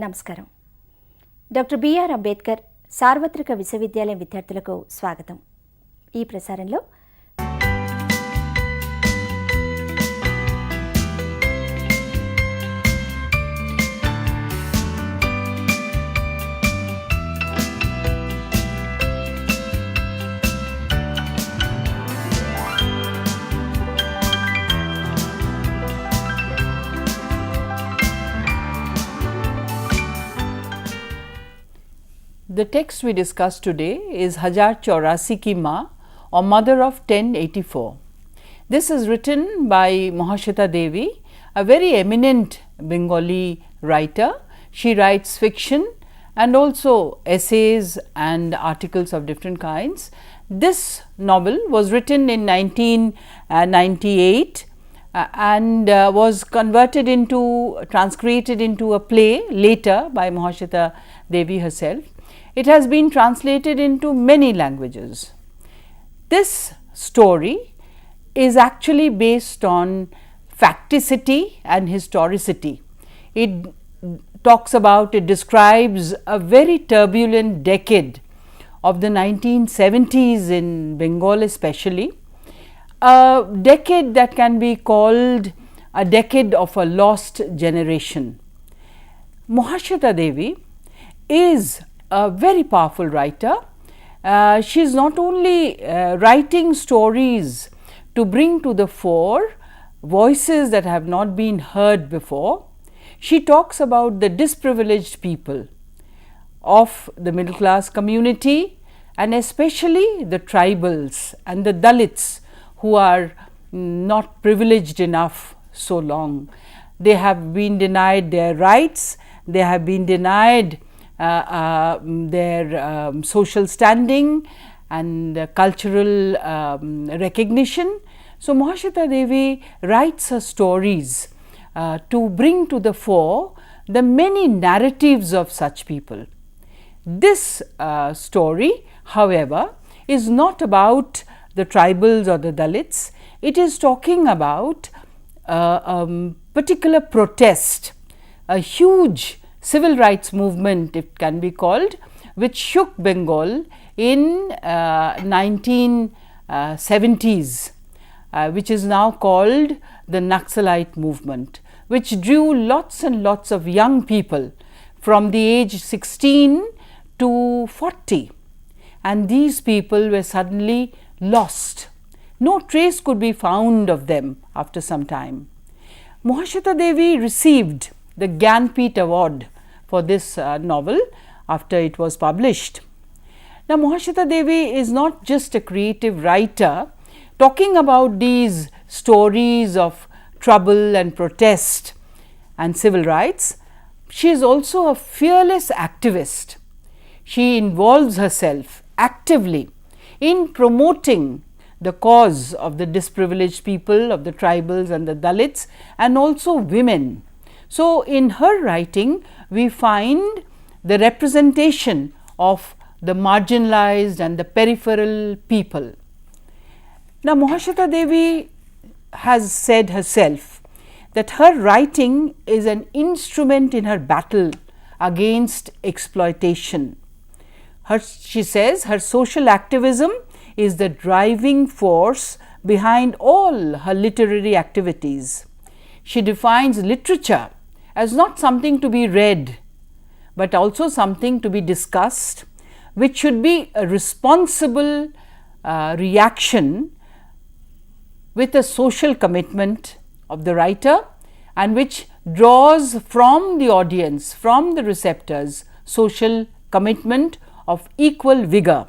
నమస్కారం. Doctor BR Ambedkar సార్వత్రిక విశ్వవిద్యాలయం విద్యార్థులకు స్వాగతం. ఈ ప్రసారంలో The text we discuss today is 1084 ki Ma, or Mother of 1084. This is written by Mahasweta Devi, a very eminent Bengali writer. She writes fiction and also essays and articles of different kinds. This novel was written in 1998 and was transcreated into a play later by Mahasweta Devi herself. It has been translated into many languages. This story is actually based on facticity and historicity. It describes a very turbulent decade of the 1970s in Bengal especially, a decade that can be called a decade of a lost generation. Mahasweta Devi is a very powerful writer. She is not only writing stories to bring to the fore voices that have not been heard before. She talks about the disprivileged people of the middle class community, and especially the tribals and the Dalits who are not privileged enough so long. They have been denied their rights, they have been denied their social standing and cultural recognition. So Mahasweta Devi writes her stories to bring to the fore the many narratives of such people. This story, however, is not about the tribals or the Dalits. It is talking about a particular protest, a huge civil rights movement, it can be called, which shook Bengal in 1970s, which is now called the Naxalite movement, which drew lots and lots of young people from the age 16 to 40, and these people were suddenly lost. No trace could be found of them after some time. Mahasweta Devi received the Gyanpith Award for this novel after it was published. Now Mahasweta Devi is not just a creative writer talking about these stories of trouble and protest and civil rights. She is also a fearless activist. She involves herself actively in promoting the cause of the disprivileged people, of the tribals and the Dalits, and also women. So in her writing we find the representation of the marginalized and the peripheral people. Now Mahasweta Devi has said herself that her writing is an instrument in her battle against exploitation. She says her social activism is the driving force behind all her literary activities. She defines literature as not something to be read, but also something to be discussed, which should be a responsible reaction with a social commitment of the writer, and which draws from the audience, from the receptors, social commitment of equal vigor.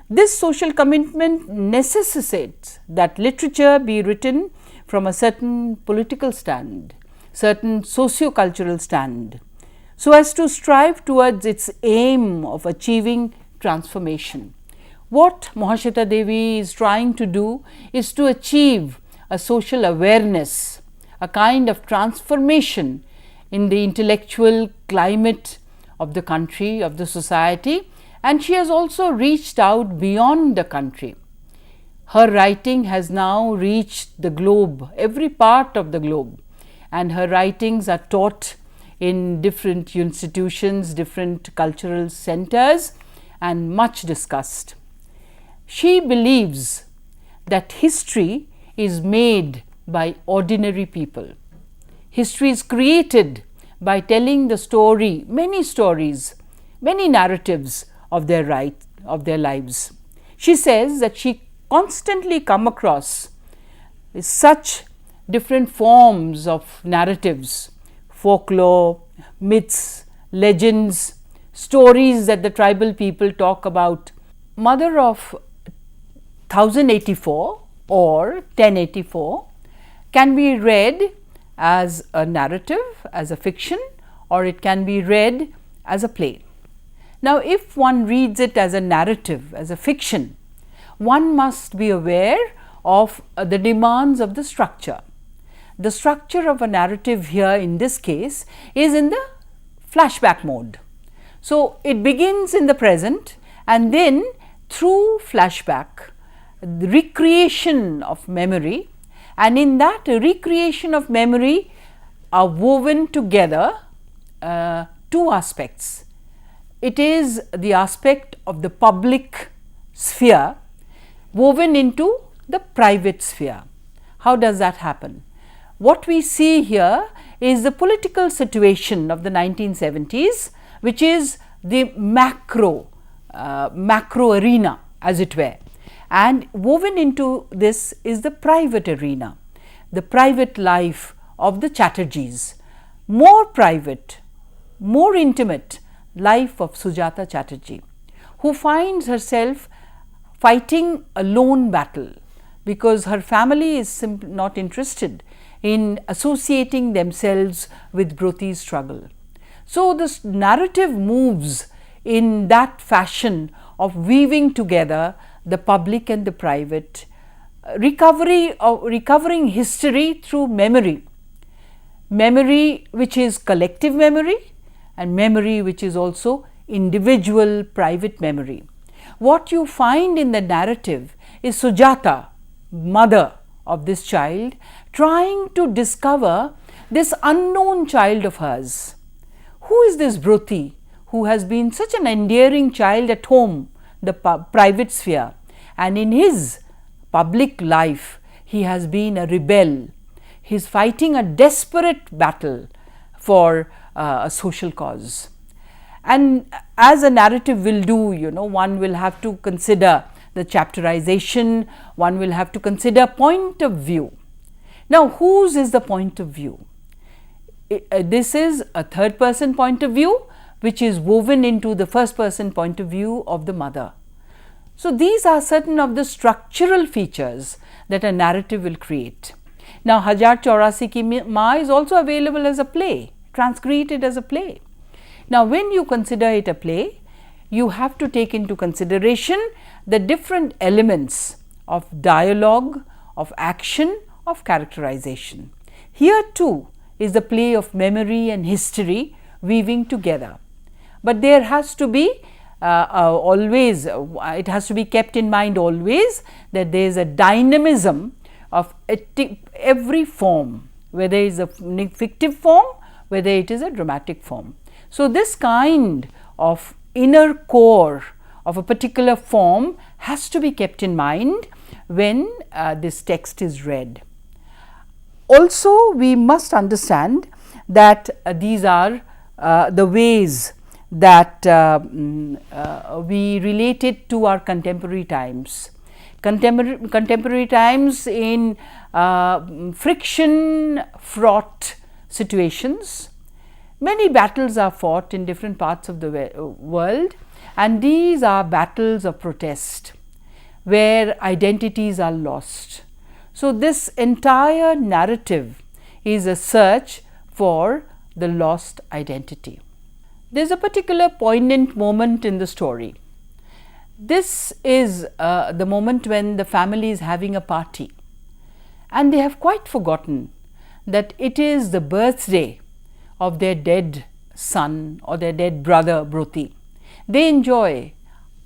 This social commitment necessitates that literature be written from a certain political stand, certain socio-cultural stand, so as to strive towards its aim of achieving transformation. What Mahasweta Devi is trying to do is to achieve a social awareness, a kind of transformation in the intellectual climate of the country, of the society, and she has also reached out beyond the country. Her writing has now reached the globe, every part of the globe, and her writings are taught in different institutions, different cultural centers, and much discussed. She believes that history is made by ordinary people. History is created by telling the story, many stories, many narratives of their lives. She says that she constantly come across such different forms of narratives, folklore, myths, legends, stories that the tribal people talk about. Mother of 1084 or 1084 can be read as a narrative, as a fiction, or it can be read as a play. Now, if one reads it as a narrative, as a fiction, one must be aware of the demands of the structure. The structure of a narrative here in this case is in the flashback mode. So, it begins in the present and then through flashback, the recreation of memory, and in that recreation of memory are woven together two aspects. It is the aspect of the public sphere woven into the private sphere. How does that happen? What we see here is the political situation of the 1970s, which is the macro arena, as it were, and woven into this is the private arena, the private life of the Chatterjees, more private, more intimate life of Sujata Chatterjee, who finds herself fighting a lone battle because her family is simply not interested in associating themselves with Broti's struggle. So, this narrative moves in that fashion of weaving together the public and the private, recovering history through memory which is collective memory and memory which is also individual private memory. What you find in the narrative is Sujata, mother of this child, trying to discover this unknown child of hers. Who is this Broti who has been such an endearing child at home, the private sphere, and in his public life he has been a rebel. He is fighting a desperate battle for a social cause. And as a narrative will do, one will have to consider the chapterization, one will have to consider point of view. Now, whose is the point of view? This is a third person point of view which is woven into the first person point of view of the mother. So, these are certain of the structural features that a narrative will create. Now, 1084 Ki Ma is also available as a play, transcreated as a play. Now, when you consider it a play, you have to take into consideration the different elements of dialogue, of action, of characterization. Here too is the play of memory and history weaving together. But there has to be always, it has to be kept in mind always that there is a dynamism of every form, whether it is a fictive form, whether it is a dramatic form. So, this kind of inner core of a particular form has to be kept in mind when this text is read. Also, we must understand that these are the ways that we relate it to our contemporary times. Contemporary times in friction fraught situations. Many battles are fought in different parts of the world, and these are battles of protest where identities are lost. So, this entire narrative is a search for the lost identity. There is a particular poignant moment in the story. This is the moment when the family is having a party and they have quite forgotten that it is the birthday of their dead son or their dead brother Broti. They enjoy,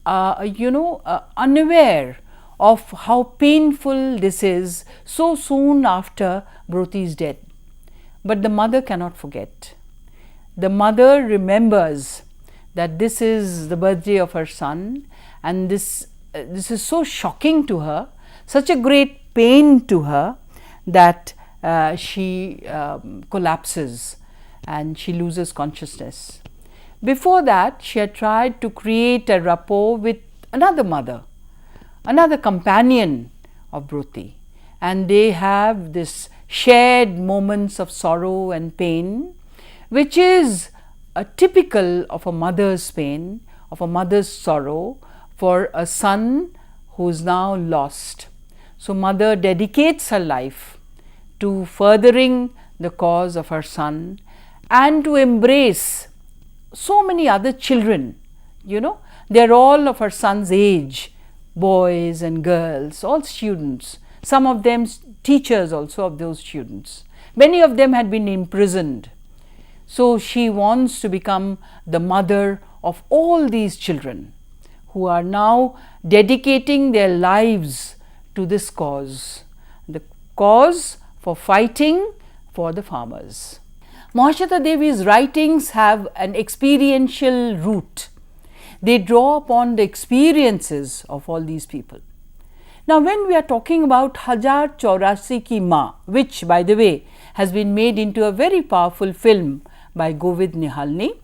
unaware of how painful this is so soon after Broti's death. But the mother cannot forget. the mother remembers that this is the birthday of her son, and this is so shocking to her, such a great pain to her, that she collapses and she loses consciousness. Before that, she had tried to create a rapport with another mother, another companion of Bruti, and they have this shared moments of sorrow and pain, which is typical of a mother's pain, of a mother's sorrow for a son who is now lost. So mother dedicates her life to furthering the cause of her son and to embrace so many other children. They are all of her son's age, boys and girls, all students, some of them teachers also of those students. Many of them had been imprisoned. So she wants to become the mother of all these children who are now dedicating their lives to this cause, the cause for fighting for the farmers. Mahasweta Devi's writings have an experiential root. They draw upon the experiences of all these people. Now, when we are talking about 1084 Ki Ma, which by the way has been made into a very powerful film by Govind Nihalni,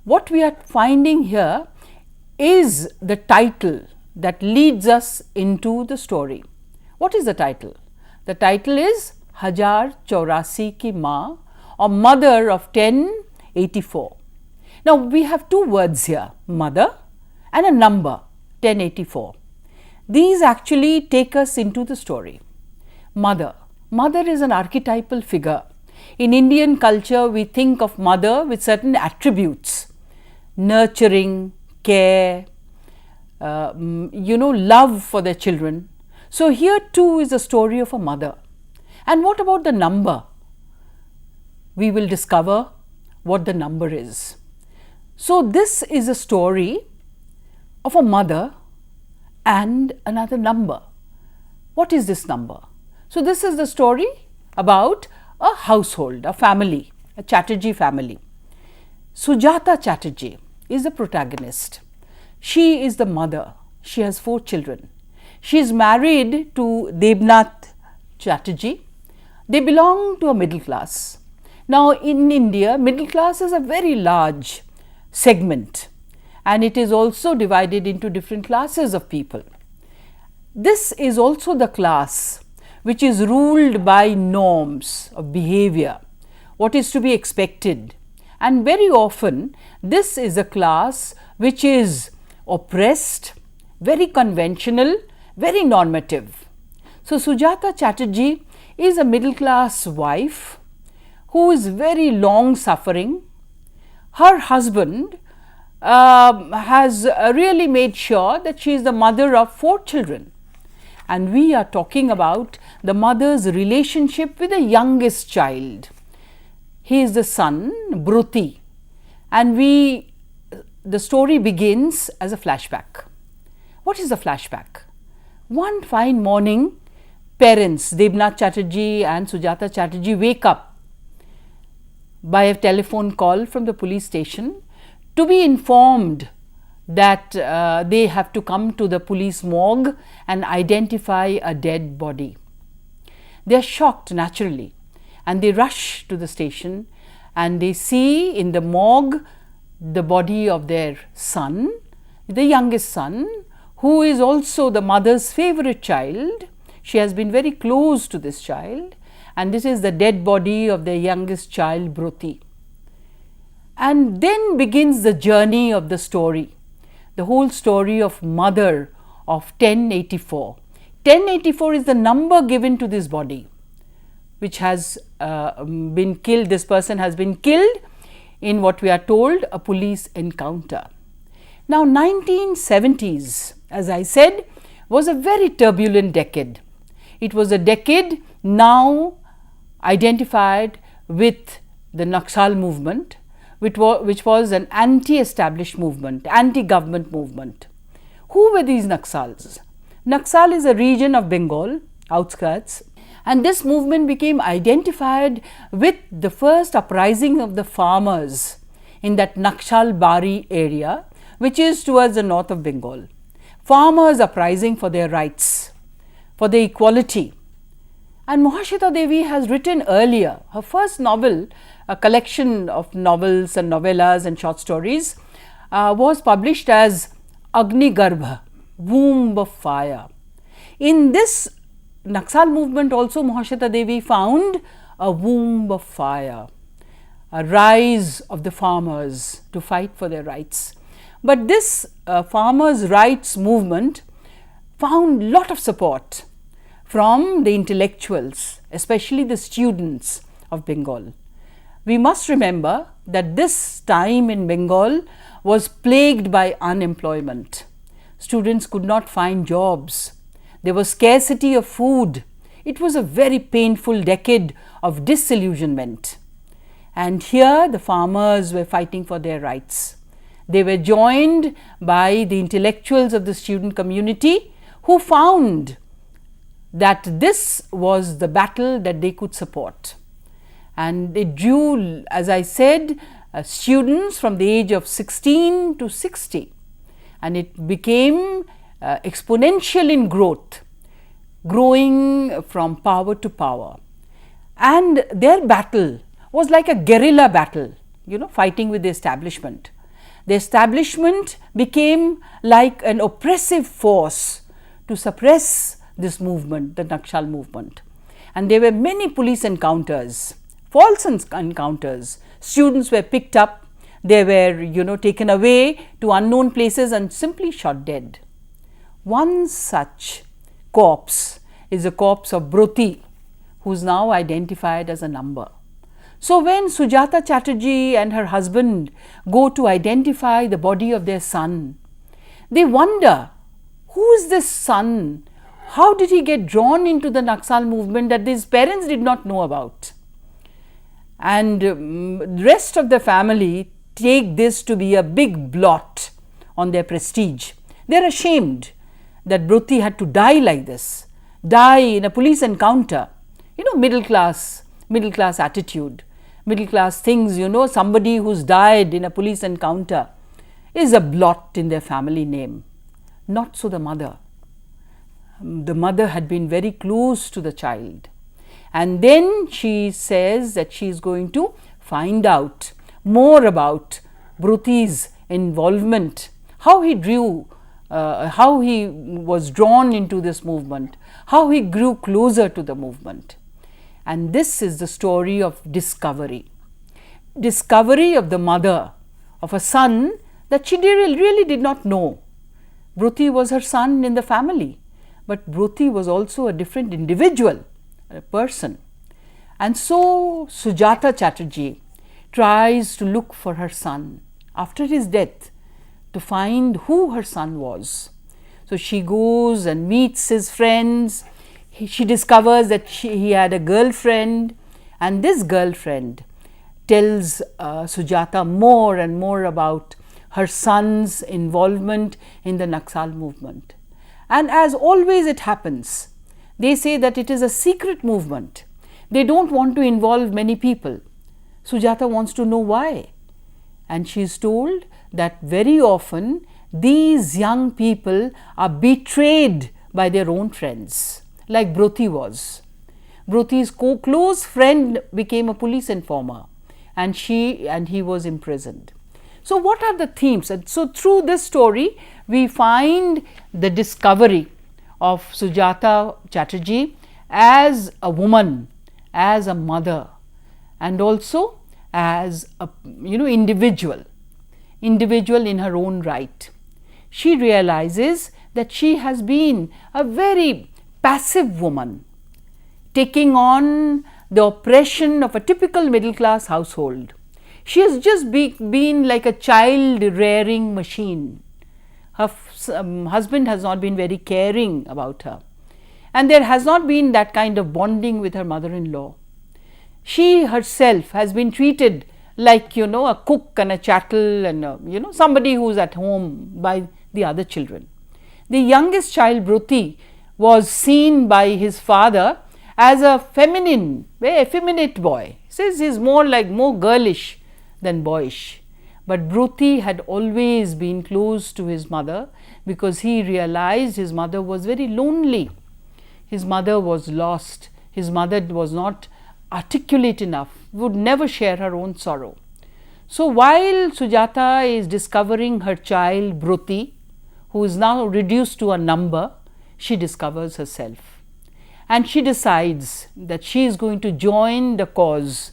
what we are finding here is the title that leads us into the story. What is the title? The title is 1084 Ki Ma, or mother of 1084. Now, we have two words here, mother and a number, 1084. These actually take us into the story. Mother. Mother is an archetypal figure. In Indian culture, we think of mother with certain attributes: nurturing, care, love for their children. So here too is a story of a mother. And what about the number? We will discover what the number is. So this is a story of a mother and another number. What is this number? So this is the story about a household, a family, a Chatterjee family. Sujata Chatterjee is the protagonist. She is the mother. She has 4 children. She is married to Debnath Chatterjee. They belong to a middle class. Now in India, middle class is a very large segment, and it is also divided into different classes of people. This is also the class which is ruled by norms of behavior, what is to be expected, and very often this is a class which is oppressed, very conventional, very normative. So Sujata Chatterjee is a middle class wife who is very long suffering. Her husband has really made sure that she is the mother of 4 children. And we are talking about the mother's relationship with the youngest child. He is the son, Bruti, and the story begins as a flashback. What is a flashback? One fine morning, parents Debnath Chatterjee and Sujata Chatterjee wake up by a telephone call from the police station to be informed that they have to come to the police morgue and identify a dead body. They are shocked naturally, and they rush to the station and they see in the morgue the body of their son, the youngest son, who is also the mother's favorite child. She has been very close to this child, and this is the dead body of their youngest child, Bruti. And then begins the journey of the story, the whole story of mother of 1084. 1084 is the number given to this body, which has been killed. This person has been killed in what we are told a police encounter. Now 1970s, as I said, was a very turbulent decade. It was a decade now identified with the Naxal movement, which was an anti-established movement, anti-government movement. Who were these Naxals? Naxal is a region of Bengal, outskirts, and this movement became identified with the first uprising of the farmers in that Nakshal Bari area, which is towards the north of Bengal. Farmers are uprising for their rights, for their equality. And Mahasweta Devi has written earlier her first novel, a collection of novels and novellas and short stories, was published as Agni Garbha, Womb of Fire. In this Naxal movement also Mahasweta Devi found a womb of fire, a rise of the farmers to fight for their rights. But this farmers' rights movement found lot of support from the intellectuals, especially the students of Bengal. We must remember that this time in Bengal was plagued by unemployment. Students could not find jobs. There was scarcity of food. It was a very painful decade of disillusionment. And here the farmers were fighting for their rights. They were joined by the intellectuals of the student community who found that this was the battle that they could support. And it drew, as I said, students from the age of 16 to 60. And it became exponential in growth, growing from power to power. And their battle was like a guerrilla battle, fighting with the establishment. The establishment became like an oppressive force to suppress this movement, the Nakshal movement. And there were many police encounters, false encounters. Students were picked up, they were taken away to unknown places and simply shot dead. One such corpse is the corpse of Broti, who is now identified as a number. So when Sujata Chatterjee and her husband go to identify the body of their son, they wonder, who is this son? How did he get drawn into the Naxal movement that his parents did not know about? And the rest of the family take this to be a big blot on their prestige. They are ashamed that Broti had to die like this, die in a police encounter. Middle class attitude, middle class things, somebody who's died in a police encounter is a blot in their family name. Not so the mother. The mother had been very close to the child. And then she says that she is going to find out more about Broti's involvement, how he was drawn into this movement, how he grew closer to the movement. And this is the story of discovery. Discovery of the mother of a son that she really did not know. Broti was her son in the family, but Broti was also a different individual, a person. And so Sujata Chatterjee tries to look for her son after his death to find who her son was. So she goes and meets his friends. She discovers that he had a girlfriend, and this girlfriend tells Sujata more and more about her son's involvement in the Naxal movement. And as always it happens, they say that it is a secret movement. They don't want to involve many people. Sujata wants to know why. And she is told that very often these young people are betrayed by their own friends, like Broti was. Broti's close friend became a police informer, and he was imprisoned. So what are the themes? And so through this story, we find the discovery of Sujata Chatterjee as a woman, as a mother, and also as a individual in her own right. She realizes that she has been a very passive woman, taking on the oppression of a typical middle class household. She has just been like a child rearing machine. Her husband has not been very caring about her, and there has not been that kind of bonding with her mother-in-law. She herself has been treated like a cook and a chattel and somebody who is at home by the other children. The youngest child, Broti, was seen by his father as a feminine, very effeminate boy. He says he is more girlish than boyish. But Bruti had always been close to his mother because he realized his mother was very lonely. His mother was lost. His mother was not articulate enough, would never share her own sorrow. So while Sujata is discovering her child Bruti, who is now reduced to a number, she discovers herself. And she decides that she is going to join the cause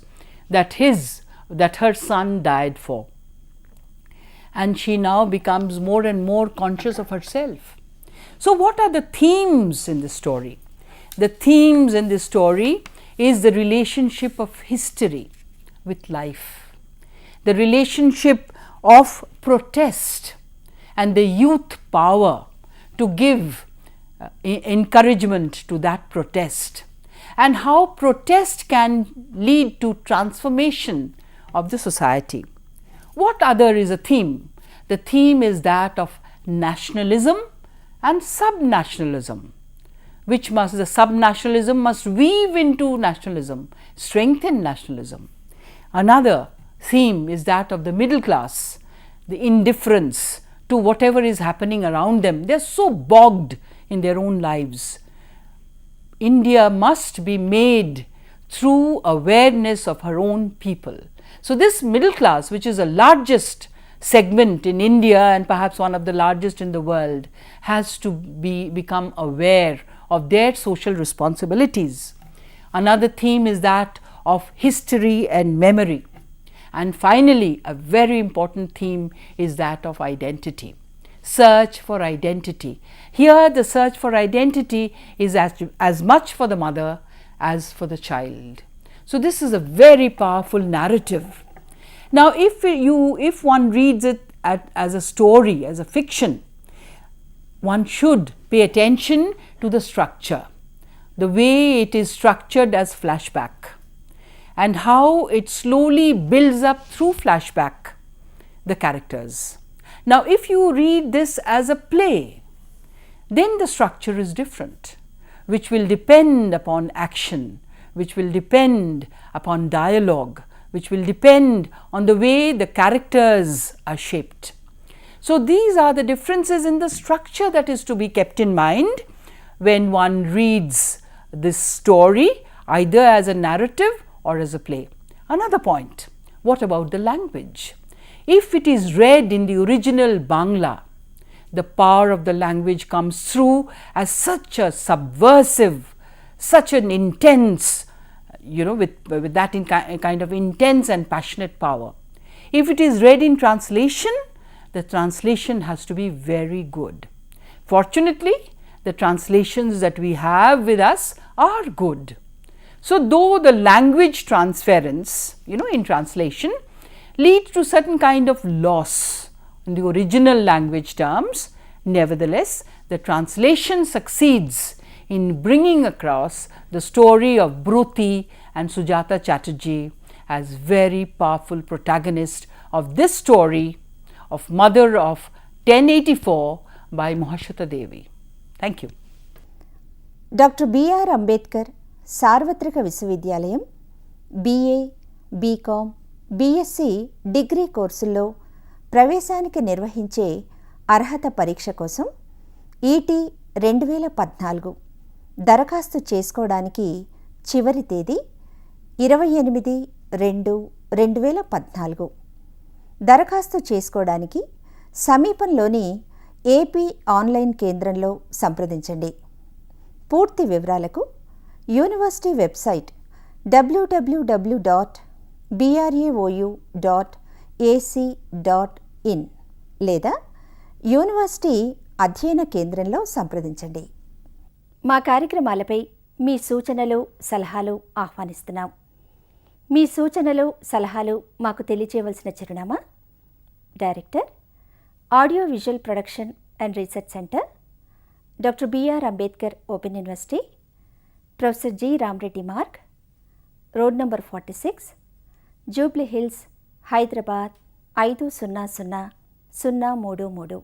that her son died for. And she now becomes more and more conscious of herself. So what are the themes in this story? The themes in this story is the relationship of history with life, the relationship of protest and the youth power to give encouragement to that protest, and how protest can lead to transformation of the society. What other is a theme? The theme is that of nationalism and subnationalism, the subnationalism must weave into nationalism, strengthen nationalism. Another theme is that of the middle class, the indifference to whatever is happening around them. They are so bogged in their own lives. India must be made through awareness of her own people. So this middle class, which is the largest segment in India and perhaps one of the largest in the world, has to become aware of their social responsibilities. Another theme is that of history and memory. And finally, a very important theme is that of identity. Search for identity. Here the search for identity is as much for the mother as for the child. So this is a very powerful narrative. Now if one reads it as a story, as a fiction, one should pay attention to the structure, the way it is structured as flashback, and how it slowly builds up through flashback the characters. Now if you read this as a play, then the structure is different, which will depend upon action, which will depend upon dialogue, which will depend on the way the characters are shaped. So these are the differences in the structure that is to be kept in mind when one reads this story, either as a narrative or as a play. Another point, what about the language? If it is read in the original Bangla, the power of the language comes through as such a subversive, such an intense, with that kind of intense and passionate power. If it is read in translation, the translation has to be very good. Fortunately, the translations that we have with us are good. So though the language transference, in translation, leads to certain kind of loss in the original language terms, nevertheless, the translation succeeds in bringing across the story of Bruti and Sujata Chatterjee as very powerful protagonists of this story of Mother of 1084 by Mahasweta Devi. Thank you. Doctor BR Ambedkar సార్వత్రిక విశ్వవిద్యాలయం BA, BCom, BSc degree కోర్సుల్లో ప్రవేశానికి నిర్వహించే అర్హత పరీక్ష కోసం ఈటీ 2014 దరఖాస్తు చేసుకోవడానికి చివరి తేదీ 28/2/2014. దరఖాస్తు చేసుకోవడానికి సమీపంలోని ఏపీ ఆన్లైన్ కేంద్రంలో సంప్రదించండి. పూర్తి వివరాలకు యూనివర్సిటీ వెబ్సైట్ www.braou.ac.in లేదా యూనివర్సిటీ అధ్యయన కేంద్రంలో సంప్రదించండి. మా కార్యక్రమాలపై మీ సూచనలు, సలహాలు ఆహ్వానిస్తున్నాం. మీ సూచనలు, సలహాలు మాకు తెలియచేయవలసిన చిరునామా: director, audio visual production and research centre, doctor BR Ambedkar open university, professor G Ramareddy Marg, road number 46, Jubilee Hills, Hyderabad 500033.